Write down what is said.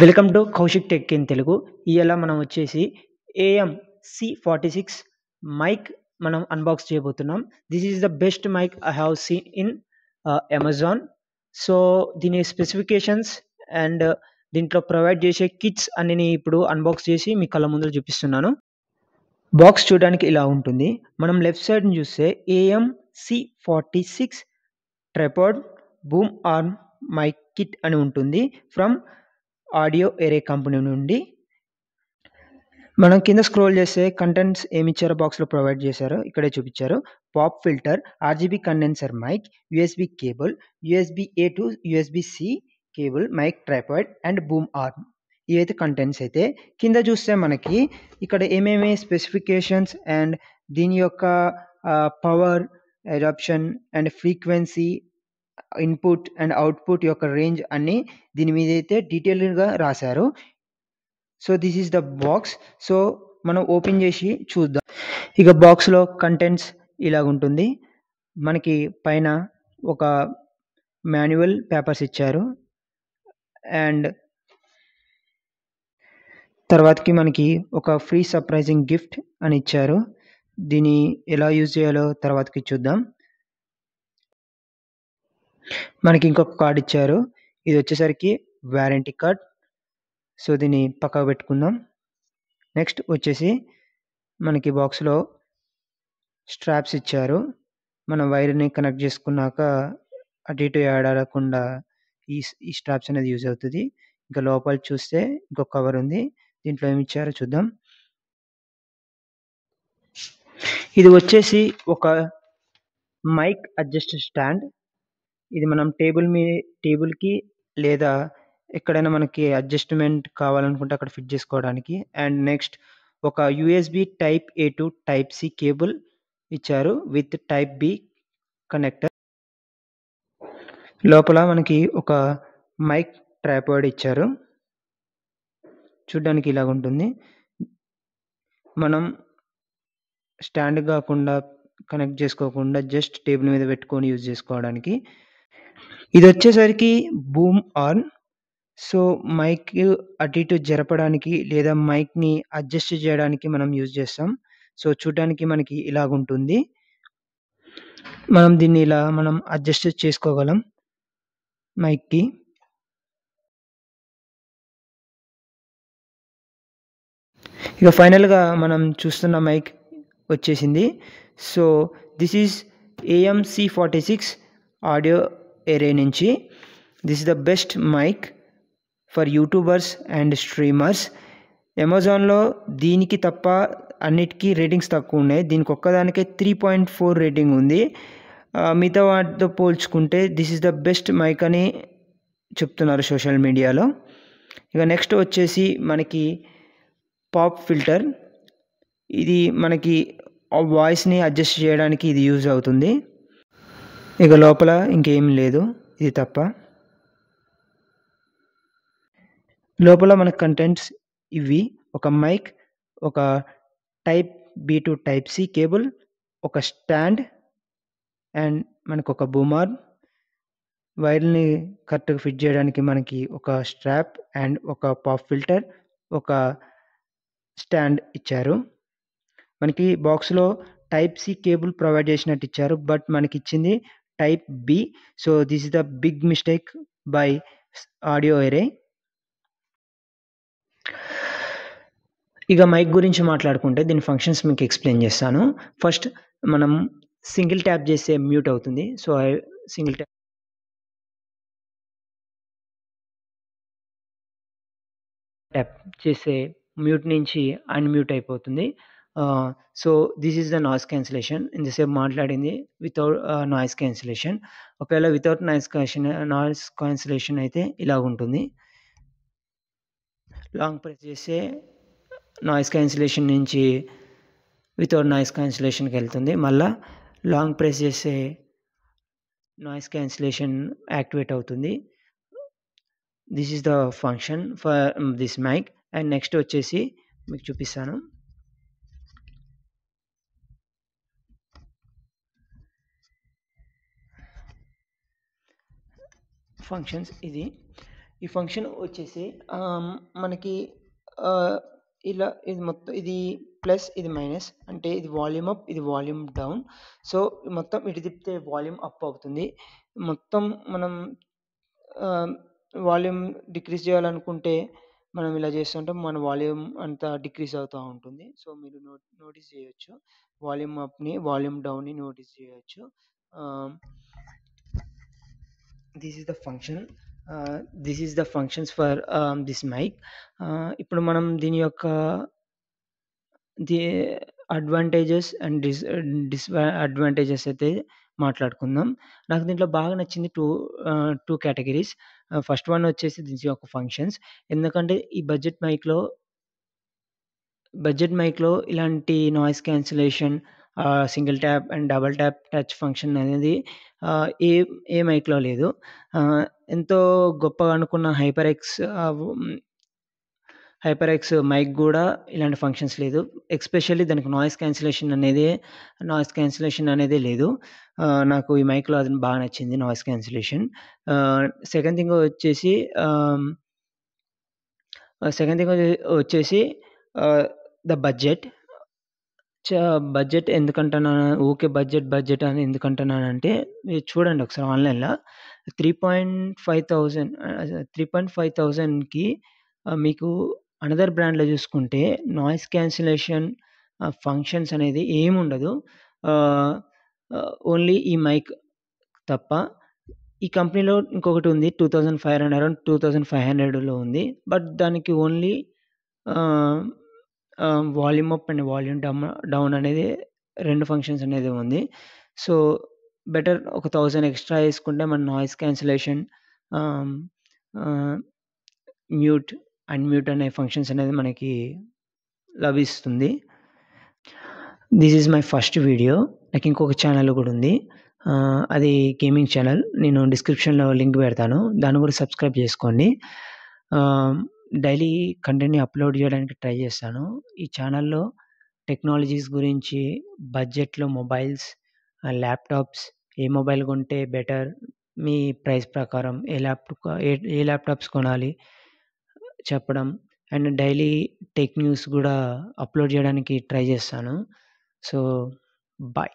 Welcome to Kaushik tech in Telugu. ఇవాళ మనం వచ్చేసి ఏఎం C46 మైక్ మనం అన్బాక్స్ చేయబోతున్నాం. This is the best mic I have seen in Amazon. So దీని specifications and దీంట్లో ప్రొవైడ్ చేసే కిట్స్ అన్ని ఇప్పుడు అన్బాక్స్ చేసి మీ కళ్ళ ముందు చూపిస్తున్నాను. బాక్స్ చూడడానికి ఇలా ఉంటుంది. మనం లెఫ్ట్ సైడ్ చూస్తే AM C46 tripod boom arm mic kit అని ఉంటుంది ఫ్రమ్ ఆడియో ఎరే కంపెనీ నుండి. మనం కింద స్క్రోల్ చేస్తే కంటెంట్స్ ఏమి ఇచ్చారో బాక్స్లో ప్రొవైడ్ చేశారో ఇక్కడే చూపించారు. Pop filter, RGB condenser mic, USB cable, USB-A to USB-C cable, mic tripod and boom arm. ఇవైతే కంటెంట్స్ అయితే కింద చూస్తే మనకి ఇక్కడ ఏమేమి స్పెసిఫికేషన్స్ అండ్ దీని యొక్క power adaption and frequency, input and output యొక్క రేంజ్ అన్ని దీని మీద అయితే డీటెయిల్డ్గా రాశారు. So this is the box. So మనం ఓపెన్ చేసి చూద్దాం. ఇక బాక్స్లో కంటెంట్స్ ఇలాగుంటుంది. మనకి పైన ఒక మాన్యువల్ పేపర్స్ ఇచ్చారు అండ్ తర్వాతకి మనకి ఒక ఫ్రీ సర్ప్రైజింగ్ గిఫ్ట్ అని ఇచ్చారు. దీన్ని ఎలా యూజ్ చేయాలో తర్వాతకి చూద్దాం. మనకి ఇంకొక కార్డ్ ఇచ్చారు. ఇది వచ్చేసరికి వారంటీ కార్డ్. సో దీన్ని పక్కకు పెట్టుకుందాం. నెక్స్ట్ వచ్చేసి మనకి బాక్స్లో స్ట్రాప్స్ ఇచ్చారు. మనం వైర్ని కనెక్ట్ చేసుకున్నాక అటు ఇటు ఆడకుండా ఈ స్ట్రాప్స్ అనేది యూజ్ అవుతుంది. ఇంకా లోపల చూస్తే ఇంకొక కవర్ ఉంది. దీంట్లో ఏమి ఇచ్చారో చూద్దాం. ఇది వచ్చేసి ఒక మైక్ అడ్జస్ట్ స్టాండ్. ఇది మనం టేబుల్కి లేదా ఎక్కడైనా మనకి అడ్జస్ట్మెంట్ కావాలనుకుంటే అక్కడ ఫిట్ చేసుకోవడానికి. అండ్ నెక్స్ట్ ఒక USB Type-A to Type-C cable ఇచ్చారు విత్ Type-B కనెక్టర్. లోపల మనకి ఒక మైక్ ట్రైపాడ్ ఇచ్చారు. చూడ్డానికి ఇలాగ ఉంటుంది. మనం స్టాండ్ కాకుండా కనెక్ట్ చేసుకోకుండా జస్ట్ టేబుల్ మీద పెట్టుకొని యూజ్ చేసుకోవడానికి. ఇది వచ్చేసరికి బూమ్ ఆర్మ్. సో మైక్ అటు ఇటు జరపడానికి లేదా మైక్ని అడ్జస్ట్ చేయడానికి మనం యూజ్ చేస్తాం. సో చూడడానికి మనకి ఇలాగుంటుంది. మనం దీన్ని ఇలా అడ్జస్ట్ చేసుకోగలం మైక్కి. ఇక ఫైనల్గా మనం చూస్తున్న మైక్ వచ్చేసింది. So this is AM C46 audio array నుంచి. This is the best mic for YouTubers and streamers. అమెజాన్లో దీనికి తప్ప అన్నిటికీ రేటింగ్స్ తక్కువ ఉన్నాయి. దీనికి ఒక్కదానికే 3.4 రేటింగ్ ఉంది. మిగతా వాటితో పోల్చుకుంటే this is the best mic అని చెప్తున్నారు సోషల్ మీడియాలో. ఇక నెక్స్ట్ వచ్చేసి మనకి పాప్ ఫిల్టర్. ఇది మనకి వాయిస్ని అడ్జస్ట్ చేయడానికి ఇది యూజ్ అవుతుంది. ఇక లోపల ఇంకేం లేదు ఇది తప్ప. లోపల మన కంటెంట్స్ ఇవి: ఒక మైక్, ఒక Type-B టు Type-C కేబుల్, ఒక స్టాండ్ అండ్ మనకు ఒక బూమ్ ఆర్మ్, వైర్ని కరెక్ట్గా ఫిట్ చేయడానికి మనకి ఒక స్ట్రాప్ అండ్ ఒక పాప్ ఫిల్టర్, ఒక స్టాండ్ ఇచ్చారు. మనకి బాక్స్లో Type-C కేబుల్ ప్రొవైడ్ చేసినట్టు ఇచ్చారు, బట్ మనకి ఇచ్చింది Type-B. So this is the big mistake by audio array. ఇక మైక్ గురించి మాట్లాడుకుంటే దీని ఫంక్షన్స్ మీకు ఎక్స్ప్లెయిన్ చేస్తాను. ఫస్ట్ మనం సింగిల్ ట్యాప్ చేస్తే మ్యూట్ అవుతుంది. సో సింగిల్ ట్యాప్ చేస్తే మ్యూట్ నుంచి అన్మ్యూట్ అయిపోతుంది. So this is the noise cancellation. ఇంతసేపు మాట్లాడింది వితౌట్ నాయిస్ క్యాన్సిలేషన్. ఒకవేళ వితౌట్ నాయిస్ క్యాన్సిలేషన్ అయితే ఇలాగ ఉంటుంది. లాంగ్ ప్రెస్ చేస్తే నాయిస్ క్యాన్సిలేషన్ నుంచి వితౌట్ నాయిస్ క్యాన్సిలేషన్కి వెళ్తుంది. మళ్ళీ లాంగ్ ప్రెస్ చేస్తే నాయిస్ క్యాన్సిలేషన్ యాక్టివేట్ అవుతుంది. This is the function for this mic. And next వచ్చేసి మీకు చూపిస్తాను. ఫంక్షన్స్ ఇది. ఈ ఫంక్షన్ వచ్చేసి మనకి ఇలా ఇది మొత్తం ఇది ప్లస్ ఇది మైనస్ అంటే ఇది వాల్యూమ్ అప్ ఇది వాల్యూమ్ డౌన్. సో మొత్తం ఇటు తిప్పితే వాల్యూమ్ అప్ అవుతుంది. మొత్తం మనం వాల్యూమ్ డిక్రీజ్ చేయాలనుకుంటే మనం ఇలా చేస్తుంటాం. మన వాల్యూమ్ అంతా డిక్రీజ్ అవుతా ఉంటుంది. సో మీరు నోటీస్ చేయొచ్చు. వాల్యూమ్ అప్‌ని, వాల్యూమ్ డౌన్‌ని నోటీస్ చేయొచ్చు. This is the function. This is the functions for this mic. ఇప్పుడు మనం దీని యొక్క ది అడ్వాంటేజెస్ అండ్ డిస్అడ్వాంటేజెస్ అయితే మాట్లాడుకుందాం. నాకు దీంట్లో బాగా నచ్చింది 2 కేటగరీస్. ఫస్ట్ వన్ వచ్చేసి దీని యొక్క ఫంక్షన్స్. ఎందుకంటే ఈ బడ్జెట్ మైక్‌లో ఇలాంటి noise cancellation, single tap and double tap touch function అనేది ఏ ఏ మైక్‌లో లేదు. ఎంతో గొప్పగా అనుకున్న హైపర్ ఎక్స్ మైక్ గూడా ఇలాంటి ఫంక్షన్స్ లేదు. ఎస్పెషల్లీ దానికి నాయిస్ క్యాన్సిలేషన్ అనేదే లేదు. నాకు ఈ మైక్‌లో అది బాగా నచ్చింది నాయిస్ క్యాన్సిలేషన్. సెకండ్ థింగ్ వచ్చేసి సెకండ్ థింగ్ వచ్చేసి ద బడ్జెట్. బడ్జెట్ ఎందుకంటున్నాను ఊకే బడ్జెట్ అని ఎందుకంటున్నానంటే మీరు చూడండి ఒకసారి ఆన్‌లైన్‌లో 3,500కి మీకు అనదర్ బ్రాండ్‌లో చూసుకుంటే నాయిస్ క్యాన్సిలేషన్ ఫంక్షన్స్ అనేది ఏముండదు. ఓన్లీ ఈ మైక్ తప్ప. ఈ కంపెనీలో ఇంకొకటి ఉంది 2,500 అరౌండ్ 2,500లో ఉంది. బట్ దానికి only volume up and volume down అనేది 2 ఫంక్షన్స్ అనేది ఉంది. సో బెటర్ ఒక 1000 ఎక్స్‌ట్రా యేసుకుంటే మన నాయిస్ క్యాన్సిలేషన్, ఆహ్, ఆహ్, మ్యూట్, అన్‌మ్యూట్ అనే ఫంక్షన్స్ అనేది మనకి లభిస్తుంది. This is my first video. నాకు ఇంకొక ఛానల్ గూడా ఉంది. అది గేమింగ్ ఛానల్. నేను డిస్క్రిప్షన్‌లో లింక్ పెడతాను. దాన్ని గూడా సబ్స్క్రైబ్ చేసుకోండి. డైలీ కంటెంట్‌ని అప్‌లోడ్ చేయడానికి ట్రై చేస్తాను. ఈ ఛానల్‌లో టెక్నాలజీస్ గురించి, బడ్జెట్‌లో మొబైల్స్, ల్యాప్‌టాప్స్ ఏ మొబైల్ కొంటే బెటర్, మీ ప్రైస్ ప్రకారం ఏ ల్యాప్‌టాప్స్ కొనాలి చెప్పడం అండ్ డైలీ టెక్ న్యూస్ గూడా అప్‌లోడ్ చేయడానికి ట్రై చేస్తాను. So, by.